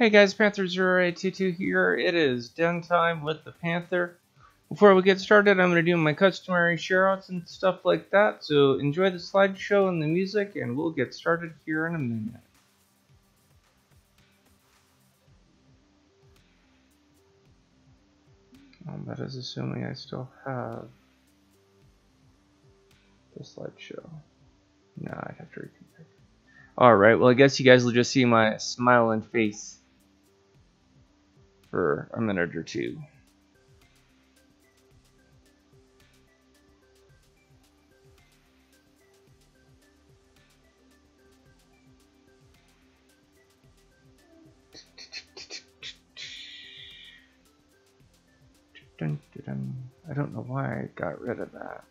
Hey guys, Panther0822 here. It is den time with the Panther. Before we get started, I'm going to do my customary shoutouts and stuff like that. So enjoy the slideshow and the music, and we'll get started here in a minute. That is assuming I still have the slideshow. No, I'd have to reconfigure. Alright, well I guess you guys will just see my smiling face for a minute or two. I don't know why I got rid of that.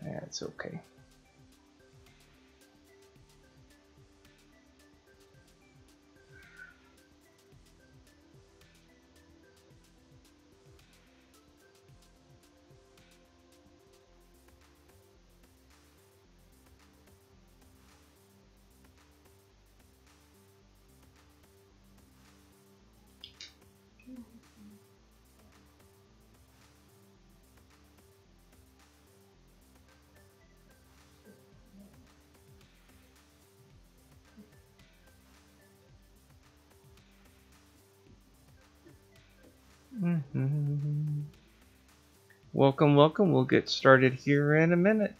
Yeah, it's okay. Welcome, welcome. We'll get started here in a minute.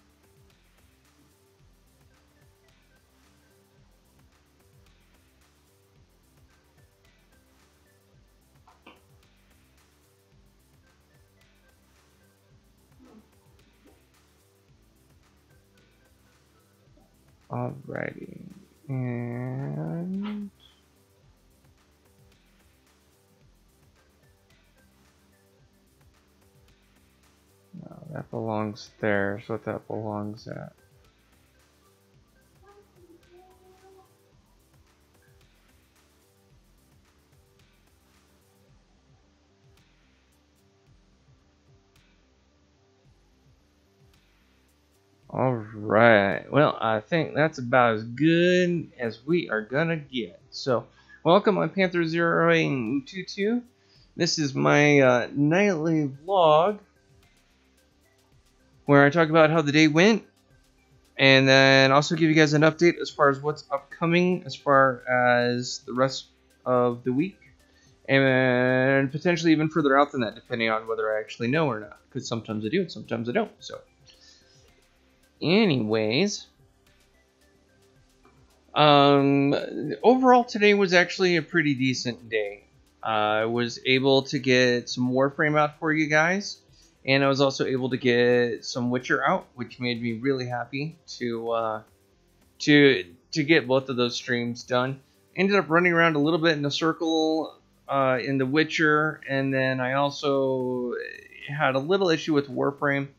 Alrighty, and no, that belongs there. Is what that belongs at. Alright, well, I think that's about as good as we are gonna get. So, welcome, I'm Panther0822. This is my nightly vlog where I talk about how the day went, and then also give you guys an update as far as what's upcoming as far as the rest of the week, and potentially even further out than that, depending on whether I actually know or not, because sometimes I do and sometimes I don't. So anyways, overall today was actually a pretty decent day. I was able to get some Warframe out for you guys, and I was also able to get some Witcher out, which made me really happy to get both of those streams done. Ended up running around a little bit in a circle in the Witcher, and then I also had a little issue with Warframe.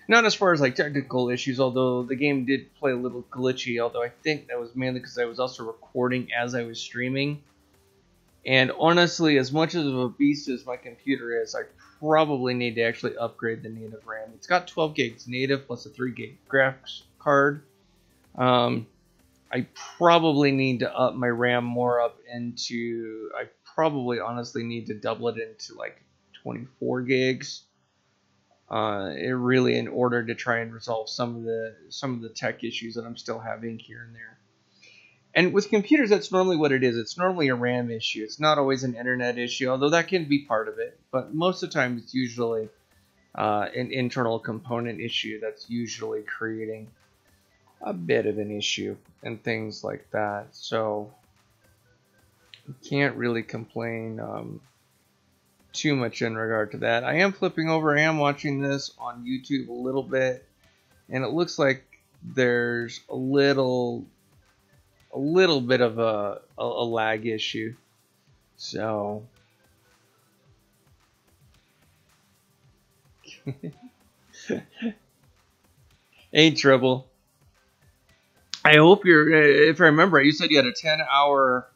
Not as far as like technical issues, although the game did play a little glitchy, although I think that was mainly because I was also recording as I was streaming. And honestly, as much of a beast as my computer is, I probably need to actually upgrade the native RAM. It's got 12 gigs native plus a 3 gig graphics card. I probably need to up my RAM more up into, I probably honestly need to double it into like 24 gigs. Really in order to try and resolve some of the tech issues that I'm still having here and there. And with computers, that's normally what it is. It's normally a RAM issue. It's not always an internet issue, although that can be part of it. But most of the time, it's usually an internal component issue that's usually creating a bit of an issue and things like that. So you can't really complain too much in regard to that. I am flipping over. I am watching this on YouTube a little bit, and it looks like there's a little bit of a lag issue. So ain't trouble. I hope you're. If I remember, you said you had a 10-hour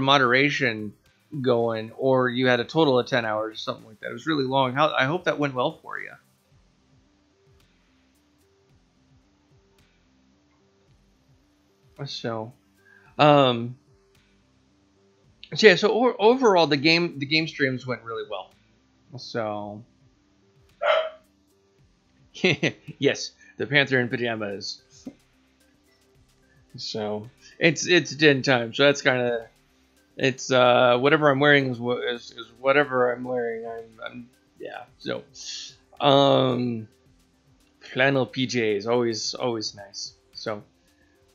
moderation going, or you had a total of 10 hours or something like that. It was really long. I hope that went well for you. So, um, so yeah. So overall, the game streams went really well. So, yes, the Panther in pajamas. So it's den time. So that's kind of it's whatever I'm wearing is whatever I'm wearing. I'm yeah. So um flannel PJs always nice.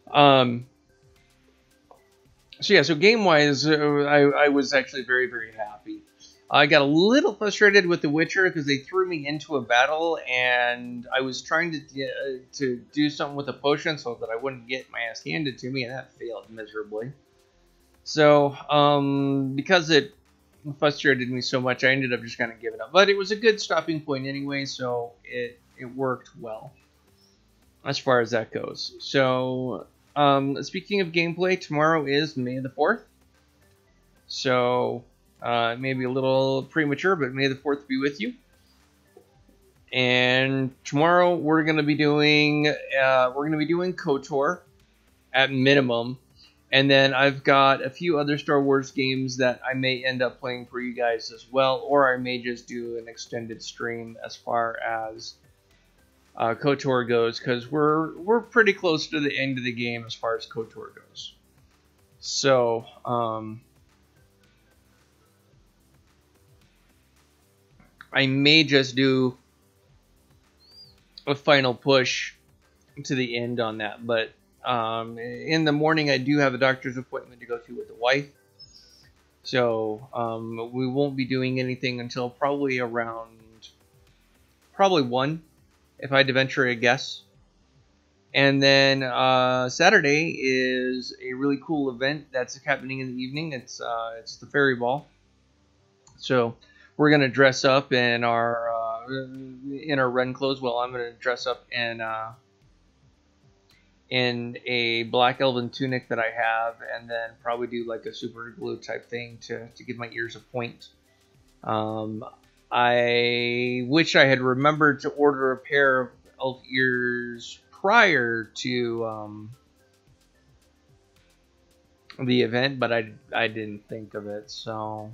Um so yeah. So game wise, I was actually very happy. I got a little frustrated with The Witcher because they threw me into a battle and I was trying to do something with a potion so that I wouldn't get my ass handed to me, and that failed miserably. So, because it frustrated me so much, I ended up just kind of giving up. But it was a good stopping point anyway, so it worked well as far as that goes. So, speaking of gameplay, tomorrow is May the 4th. So, maybe a little premature, but May the 4th be with you. And tomorrow we're gonna be doing KOTOR at minimum. And then I've got a few other Star Wars games that I may end up playing for you guys as well, or I may just do an extended stream as far as KOTOR goes, because we're pretty close to the end of the game as far as KOTOR goes. So I may just do a final push to the end on that, but in the morning, I do have a doctor's appointment to go to with the wife. So we won't be doing anything until probably 1, if I had to venture a guess. And then Saturday is a really cool event that's happening in the evening. It's the fairy ball. So we're gonna dress up in our run clothes. Well, I'm gonna dress up in a black elven tunic that I have, and then probably do like a super glue type thing to give my ears a point. I wish I had remembered to order a pair of elf ears prior to the event, but I didn't think of it, so...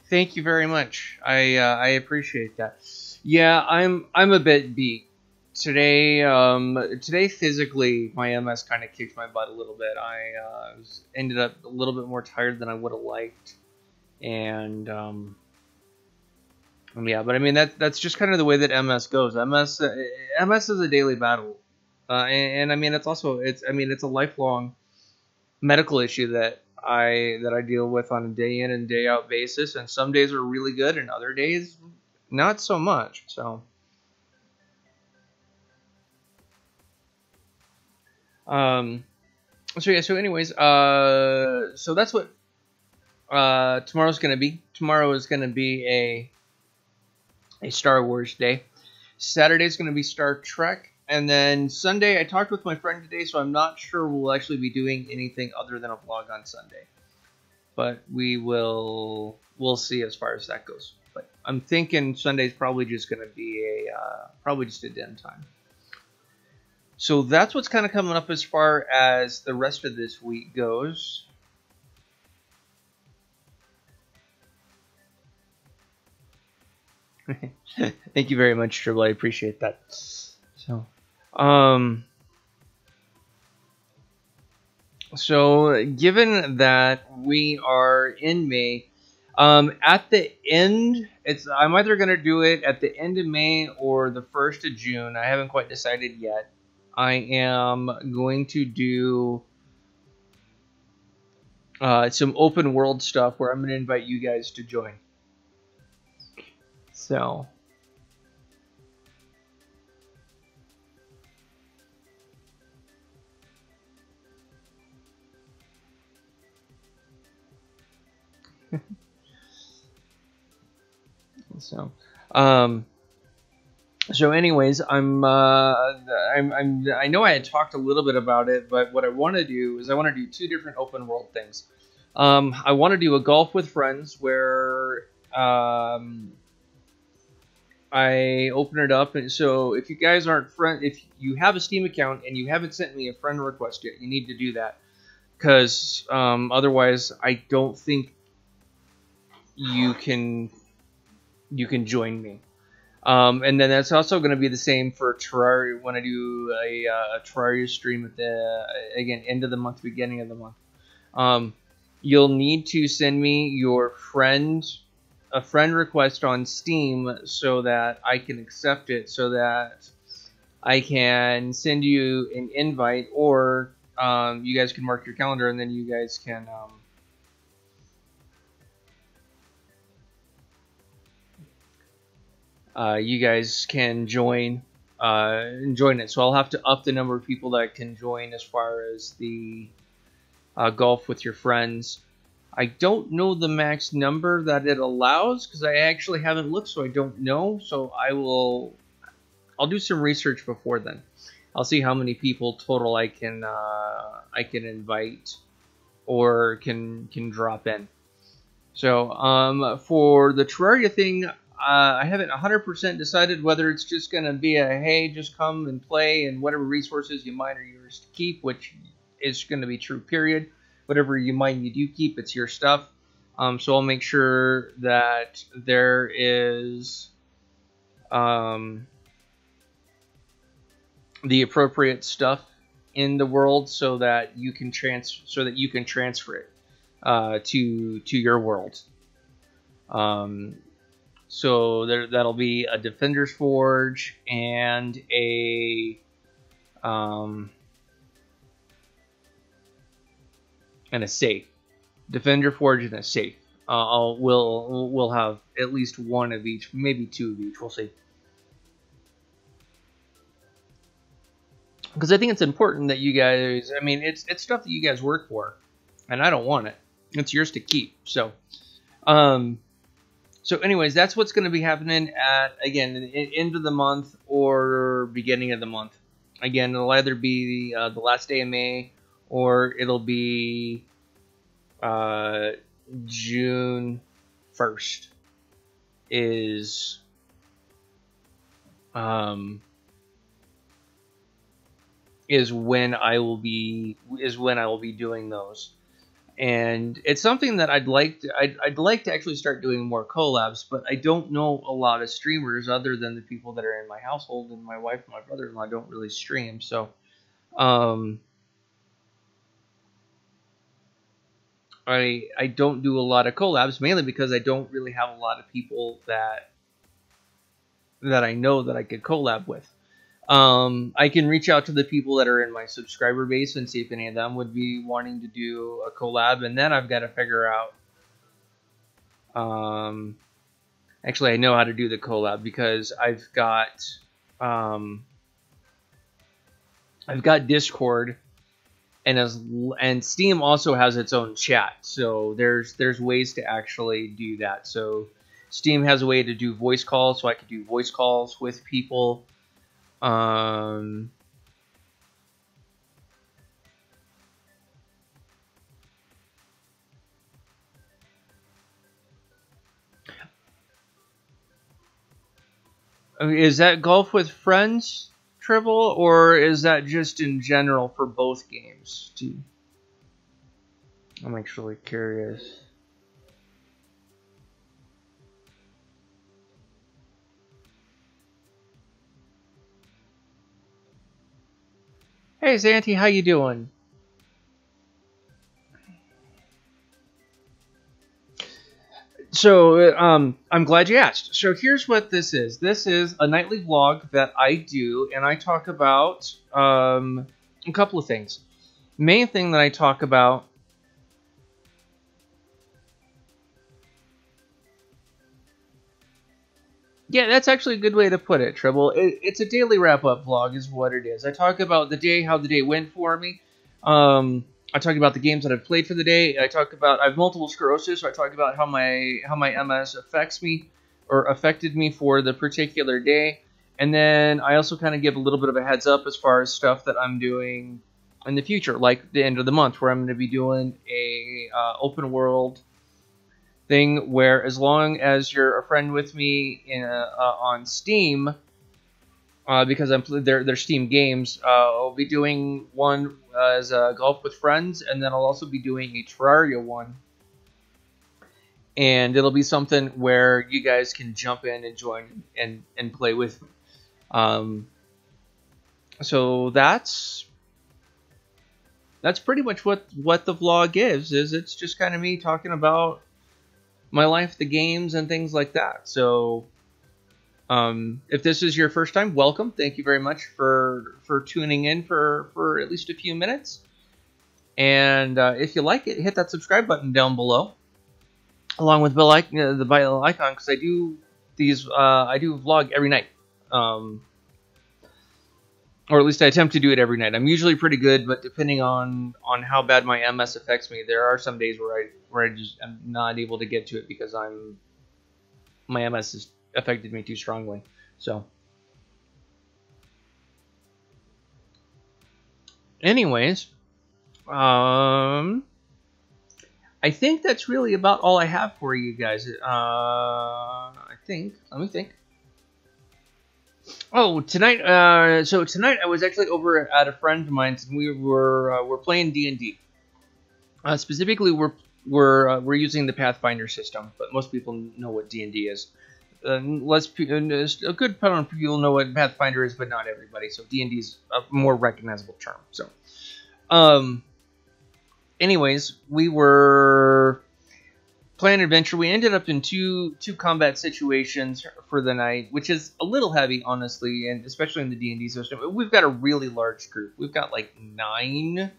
Thank you very much. I appreciate that. Yeah, I'm a bit beat today. Today physically, my MS kind of kicked my butt a little bit. I ended up a little bit more tired than I would have liked, and yeah. But I mean that's just kind of the way that MS goes. MS is a daily battle, and I mean it's a lifelong medical issue that I deal with on a day in and day out basis, and some days are really good and other days not so much. Um so yeah, so anyways, so that's what tomorrow's gonna be. Tomorrow is gonna be a Star Wars day. Saturday's gonna be Star Trek. And then Sunday, I talked with my friend today, so I'm not sure we'll actually be doing anything other than a vlog on Sunday. But we'll see as far as that goes. But I'm thinking Sunday's probably just going to be probably just a den time. So that's what's kind of coming up as far as the rest of this week goes. Thank you very much, Triple. I appreciate that. So given that we are in May, at the end, I'm either gonna do it at the end of May or the 1st of June. I haven't quite decided yet. I am going to do some open world stuff where I'm gonna invite you guys to join. So. So, so anyways, I know I had talked a little bit about it, but what I want to do is I want to do two different open world things. I want to do a golf with friends where I open it up, and so if you guys aren't if you have a Steam account and you haven't sent me a friend request yet, you need to do that, because otherwise I don't think you can join me. And then that's also going to be the same for Terraria when I do a Terraria stream at the end of the month, beginning of the month. You'll need to send me a friend request on Steam so that I can accept it, so that I can send you an invite, or you guys can mark your calendar, and then you guys can join it. So I'll have to up the number of people that can join as far as the golf with your friends. I don't know the max number that it allows because I actually haven't looked, so I don't know. So I'll do some research before then. I'll see how many people total I can invite or can drop in. So for the Terraria thing, I haven't 100% decided whether it's just going to be a, hey, just come and play, and whatever resources you mine are yours to keep, which is going to be true, period. Whatever you mine you do keep, it's your stuff. So I'll make sure that there is the appropriate stuff in the world so that you can transfer it to your world. So that'll be a Defender's Forge and a safe. Defender Forge and a safe. We'll have at least one of each, maybe two of each. We'll see. Because I think it's important that you guys. I mean, it's stuff that you guys work for, and I don't want it. It's yours to keep. So, So anyways, that's what's going to be happening at, again, end of the month or beginning of the month. Again, it'll either be the last day of May, or it'll be June 1st is when I will be doing those. And it's something that I'd like to actually start doing more collabs, but I don't know a lot of streamers other than the people that are in my household, and my wife and my brother-in-law don't really stream. So I don't do a lot of collabs, mainly because I don't really have a lot of people that I know that I could collab with. I can reach out to the people that are in my subscriber base and see if any of them would be wanting to do a collab, and then I've got to figure out. Actually, I know how to do the collab because I've got Discord, and Steam also has its own chat. So there's ways to actually do that. So Steam has a way to do voice calls, so I could do voice calls with people. Is that golf with friends, Tribble, or is that just in general for both games? I'm actually curious. Hey, Zanty, how you doing? So, I'm glad you asked. So here's what this is. This is a nightly vlog that I do, and I talk about a couple of things. Main thing that I talk about Yeah, that's actually a good way to put it, Tribble. It's a daily wrap-up vlog is what it is. I talk about the day, how the day went for me. I talk about the games that I've played for the day. I have multiple sclerosis, so I talk about how my MS affects me. or affected me for the particular day. And then I also kind of give a little bit of a heads up as far as stuff that I'm doing in the future, like the end of the month, where I'm going to be doing a open world thing where, as long as you're a friend with me on Steam, because they're Steam games, I'll be doing one as Golf with Friends, and then I'll also be doing a Terraria one. And it'll be something where you guys can jump in and join and play with me. So that's pretty much what the vlog is. It's just kind of me talking about my life, the games, and things like that. So if this is your first time, welcome. Thank you very much for tuning in for at least a few minutes. And if you like it, hit that subscribe button down below, along with the bell icon, because I do vlog every night. Or at least I attempt to do it every night. I'm usually pretty good, but depending on how bad my MS affects me, there are some days where I'm not able to get to it because my MS has affected me too strongly. So, anyways, I think that's really about all I have for you guys. Let me think. Oh, tonight. So tonight I was actually over at a friend of mine's, and we're playing D&D. Specifically, we're using the Pathfinder system, but most people know what D&D is. A good amount of people know what Pathfinder is, but not everybody. So D&D is a more recognizable term. So, anyways, we were playing an adventure. We ended up in two combat situations for the night, which is a little heavy, honestly, and especially in the D&D system. We've got a really large group. We've got like 9.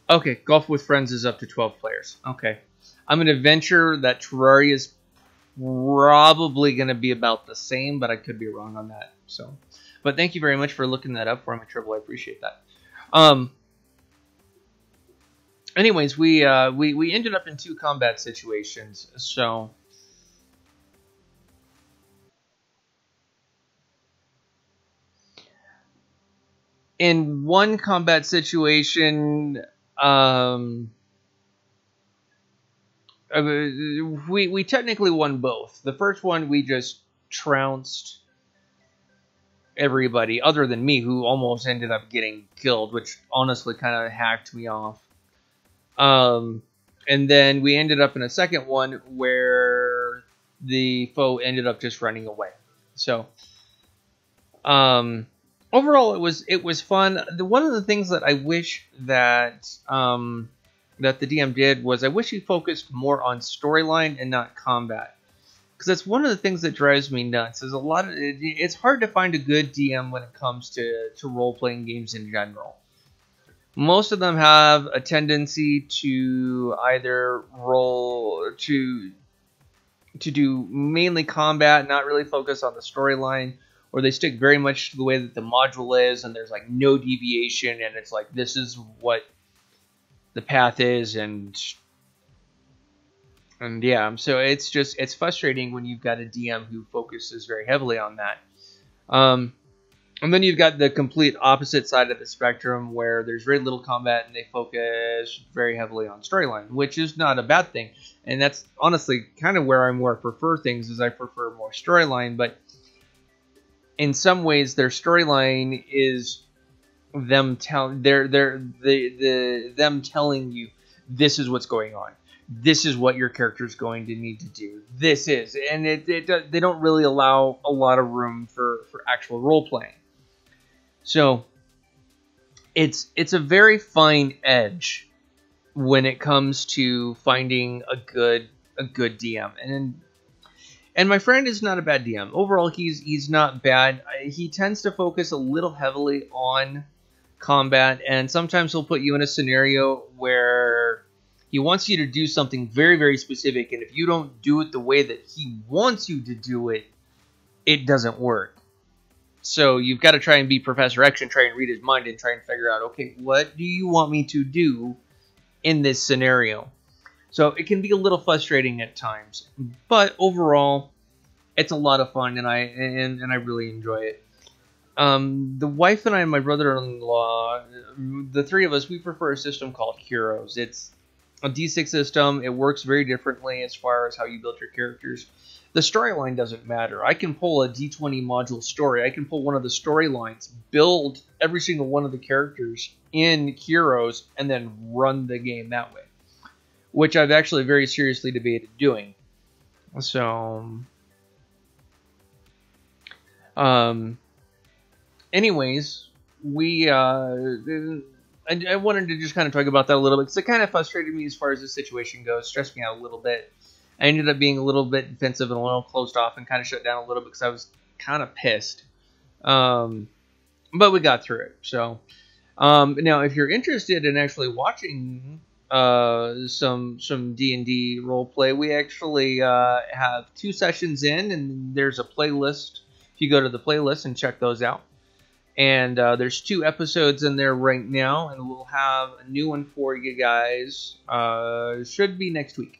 Okay, Golf with Friends is up to 12 players. Okay. I'm going to venture that Terraria is probably going to be about the same, but I could be wrong on that. So, but thank you very much for looking that up for me, Triple. I appreciate that. Anyways, we ended up in 2 combat situations. So, in one combat situation, we technically won both. The first one, we just trounced everybody other than me, who almost ended up getting killed, which honestly kind of hacked me off. And then we ended up in a second one where the foe ended up just running away. So, overall, it was fun. One of the things that I wish that that the DM did was, I wish he focused more on storyline and not combat. Because that's one of the things that drives me nuts. Is it's hard to find a good DM when it comes to role-playing games in general. Most of them have a tendency to either to do mainly combat, not really focus on the storyline, or they stick very much to the way that the module is, and there's like no deviation, and it's like, this is what the path is, and yeah, so it's frustrating when you've got a DM who focuses very heavily on that. And then you've got the complete opposite side of the spectrum, where there's very little combat and they focus very heavily on storyline, which is not a bad thing. And that's honestly kind of where I more prefer things, is I prefer more storyline. But in some ways, their storyline is them telling you, this is what's going on. This is what your character is going to need to do. And they don't really allow a lot of room for actual role playing. So it's a very fine edge when it comes to finding a good DM. And my friend is not a bad DM. Overall, he's not bad. He tends to focus a little heavily on combat, and sometimes he'll put you in a scenario where he wants you to do something very, very specific, and if you don't do it the way that he wants you to do it, it doesn't work. So you've got to try and be Professor X and try and read his mind and try and figure out, okay, what do you want me to do in this scenario. So it can be a little frustrating at times, but overall, it's a lot of fun, and I really enjoy it. The wife and I and my brother-in-law, the three of us, we prefer a system called Heroes. It's a D6 system. It works very differently as far as how you build your characters. The storyline doesn't matter. I can pull a D20 module story. I can pull one of the storylines, build every single one of the characters in Heroes, and then run the game that way, which I've actually very seriously debated doing. So, anyways, I wanted to just kind of talk about that a little bit, because it kind of frustrated me as far as the situation goes, stressed me out a little bit. I ended up being a little bit defensive and a little closed off and kind of shut down a little bit because I was kind of pissed. But we got through it. So, now if you're interested in actually watching some D&D roleplay, we actually have 2 sessions in, and there's a playlist. If you go to the playlist and check those out. And there's 2 episodes in there right now, and we'll have a new one for you guys. Should be next week.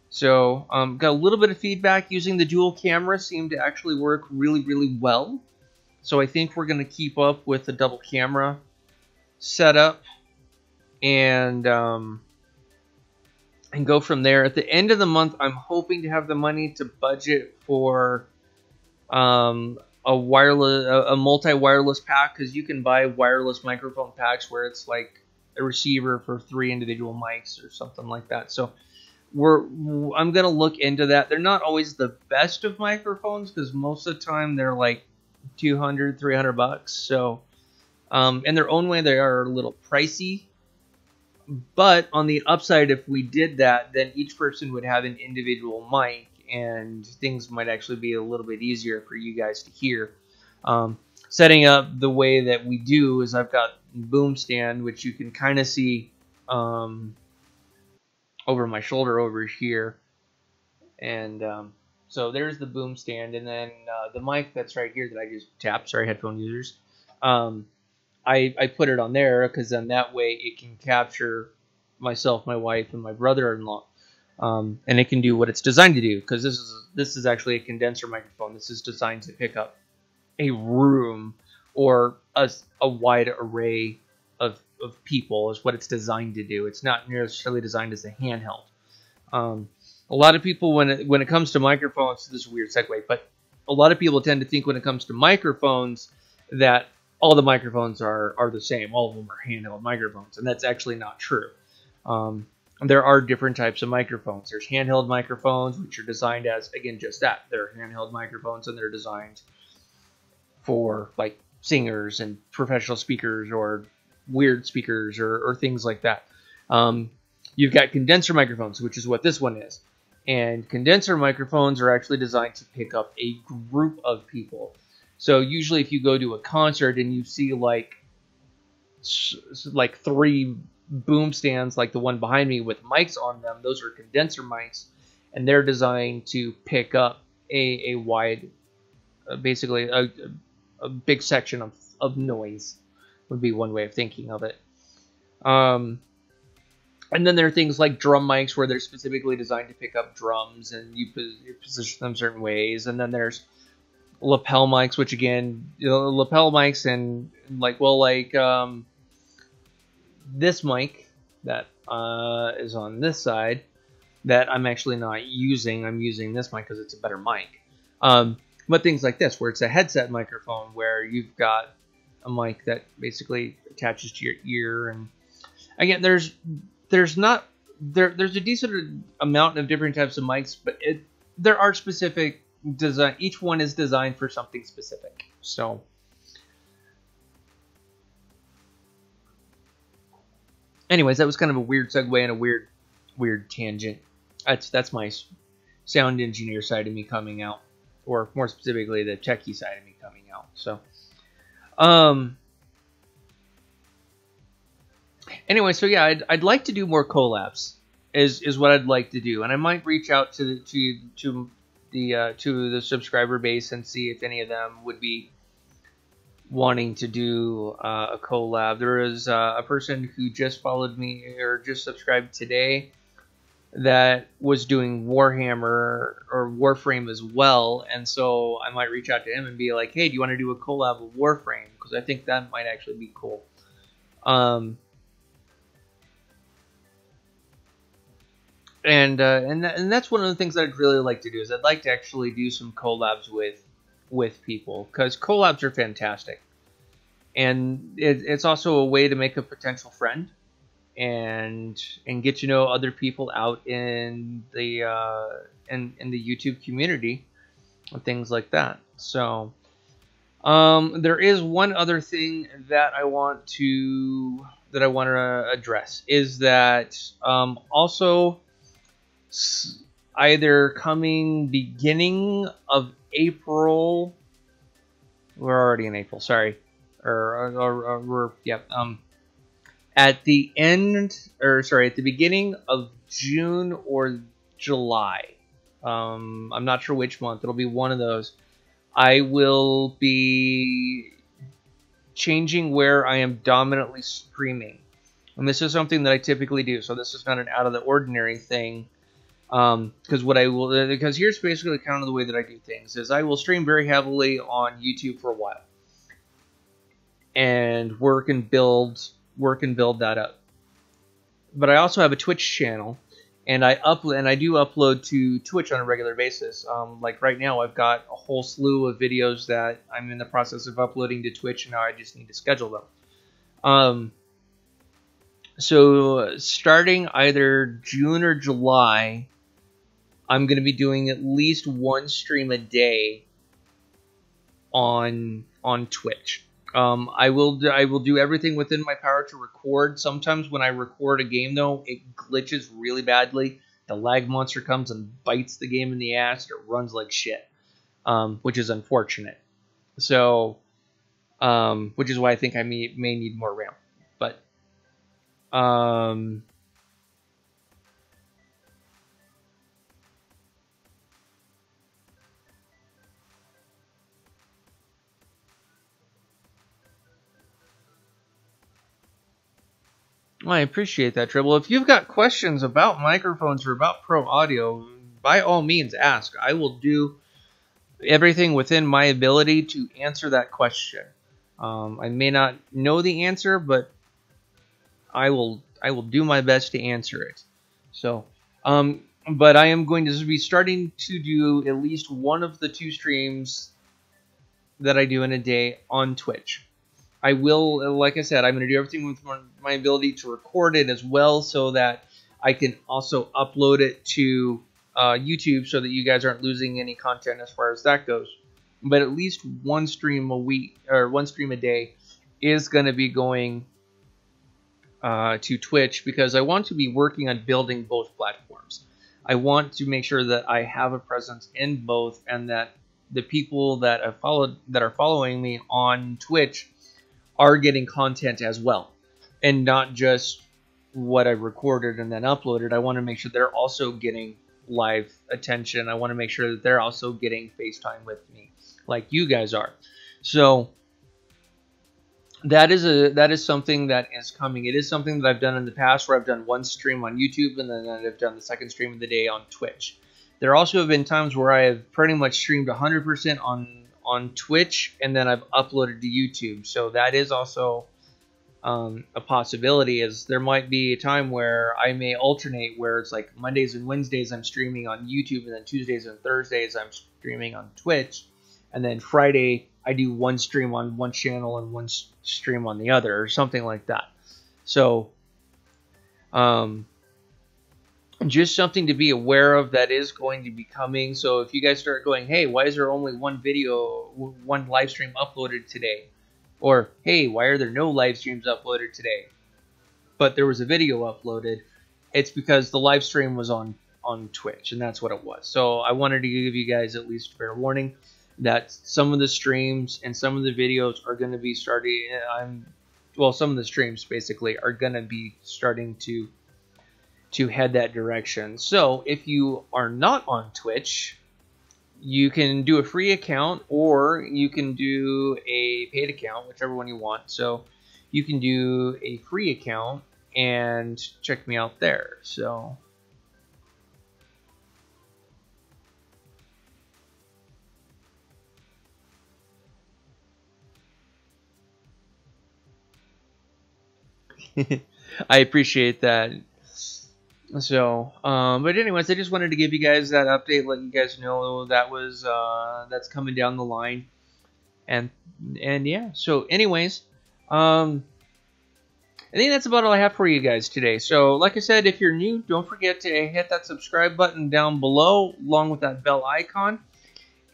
So, got a little bit of feedback. Using the dual camera seemed to actually work really, really well. So I think we're going to keep up with the double camera setup and go from there. At the end of the month, I'm hoping to have the money to budget for a multi-wireless pack, because you can buy wireless microphone packs where it's like a receiver for 3 individual mics or something like that. So I'm gonna look into that. They're not always the best of microphones, because most of the time they're like $200-$300. So in their own way, they are a little pricey. But on the upside, if we did that, then each person would have an individual mic, and things might actually be a little bit easier for you guys to hear. Setting up the way that we do is I've got boom stand, which you can kind of see over my shoulder over here. And so there's the boom stand, and then the mic that's right here that I just tapped, sorry headphone users, I put it on there because then that way it can capture myself, my wife, and my brother-in-law. And it can do what it's designed to do, because this is actually a condenser microphone. This is designed to pick up a room or a wide array of people is what it's designed to do. It's not necessarily designed as a handheld. A lot of people, when it comes to microphones, this is a weird segue, but a lot of people tend to think when it comes to microphones that all the microphones are the same. All of them are handheld microphones, and that's actually not true. There are different types of microphones. There's handheld microphones, which are designed as, again, just that. They're handheld microphones, and they're designed for, like, singers and professional speakers or weird speakers or things like that. You've got condenser microphones, which is what this one is. And condenser microphones are actually designed to pick up a group of people. So usually if you go to a concert and you see like 3 boom stands like the one behind me with mics on them, those are condenser mics, and they're designed to pick up a wide, basically a big section of noise would be one way of thinking of it. And then there are things like drum mics where they're specifically designed to pick up drums and you position them certain ways. And then there's lapel mics, which again, lapel mics and this mic that is on this side that I'm actually not using. I'm using this mic because it's a better mic. But things like this, where it's a headset microphone, where you've got a mic that basically attaches to your ear, and again, there's a decent amount of different types of mics, but there are specific design. Each one is designed for something specific. So, anyways, that was kind of a weird segue and a weird tangent. That's my sound engineer side of me coming out, or more specifically, the techie side of me coming out. So, anyway, so yeah, I'd like to do more collabs. Is what I'd like to do, and I might reach out to the subscriber base and see if any of them would be wanting to do a collab. There is a person who just followed me or just subscribed today that was doing Warhammer or Warframe as well, and so I might reach out to him and be like, hey, do you want to do a collab of Warframe? Because I think that might actually be cool. And that's one of the things that I'd really like to do, is I'd like to actually do some collabs with people, because collabs are fantastic, and it's also a way to make a potential friend and get to know other people out in the in the YouTube community and things like that. So there is one other thing that I want to address, is that also either coming beginning of April, we're already in April, sorry, or we're at the beginning of June or July. I'm not sure which month. It'll be one of those. I will be changing where I am dominantly streaming. And this is something that I typically do, so this is not an out of the ordinary thing. Because here's basically kind of the way that I do things, is I will stream very heavily on YouTube for a while and work and build that up. But I also have a Twitch channel, and I do upload to Twitch on a regular basis. Like right now, I've got a whole slew of videos that I'm in the process of uploading to Twitch, and now I just need to schedule them. So starting either June or July, I'm going to be doing at least one stream a day on Twitch. I will do everything within my power to record. Sometimes when I record a game, though, it glitches really badly. The lag monster comes and bites the game in the ass. It runs like shit, which is unfortunate. So, which is why I think I may need more RAM. But, I appreciate that, Tribble. If you've got questions about microphones or about Pro Audio, by all means ask. I will do everything within my ability to answer that question. I may not know the answer, but I will do my best to answer it. So, but I am going to be starting to do at least one of the 2 streams that I do in a day on Twitch. I will, like I said, I'm going to do everything with my ability to record it as well, so that I can also upload it to YouTube, so that you guys aren't losing any content as far as that goes. But at least one stream a week, or one stream a day, is going to be going to Twitch, because I want to be working on building both platforms. I want to make sure that I have a presence in both, and that the people that are following me on Twitch are getting content as well, and not just what I recorded and then uploaded. I want to make sure they're also getting live attention. I want to make sure that they're also getting FaceTime with me, like you guys are. So that is something that is coming. It is something that I've done in the past, where I've done one stream on YouTube, and then I've done the second stream of the day on Twitch. There also have been times where I have pretty much streamed 100% on Twitch, and then I've uploaded to YouTube. So that is also a possibility. Is there might be a time where I may alternate, where it's like Mondays and Wednesdays I'm streaming on YouTube, and then Tuesdays and Thursdays I'm streaming on Twitch, and then Friday I do one stream on one channel and one stream on the other, or something like that. So just something to be aware of that is going to be coming. So if you guys start going, hey, why is there only one live stream uploaded today? Or, hey, why are there no live streams uploaded today, but there was a video uploaded? It's because the live stream was on Twitch, and that's what it was. So I wanted to give you guys at least fair warning that some of the streams and some of the videos are going to be starting. Some of the streams basically are going to be starting to head that direction. So if you are not on Twitch, you can do a free account or you can do a paid account, whichever one you want. So you can do a free account and check me out there. So I appreciate that. So, but anyways, I just wanted to give you guys that update, let you guys know that was that's coming down the line, and yeah. So, anyways, I think that's about all I have for you guys today. So, like I said, if you're new, don't forget to hit that subscribe button down below, along with that bell icon.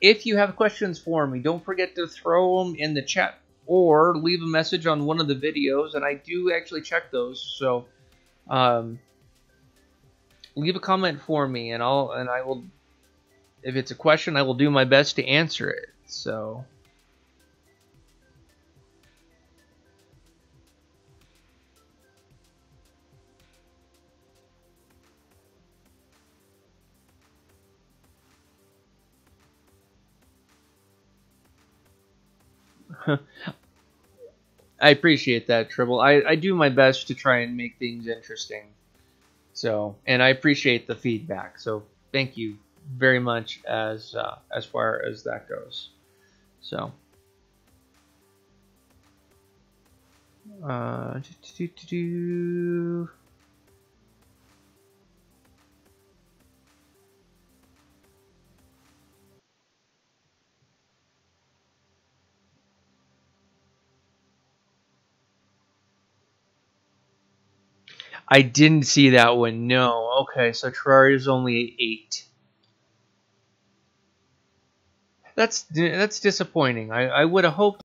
If you have questions for me, don't forget to throw them in the chat or leave a message on one of the videos, and I do actually check those. So, leave a comment for me, and I will. If it's a question, I will do my best to answer it. So. I appreciate that, Tribble. I do my best to try and make things interesting. So, and I appreciate the feedback. So, thank you very much as far as that goes. So, uh, do, do, do, do. I didn't see that one. No. Okay, so Terraria is only 8. That's disappointing. I would have hoped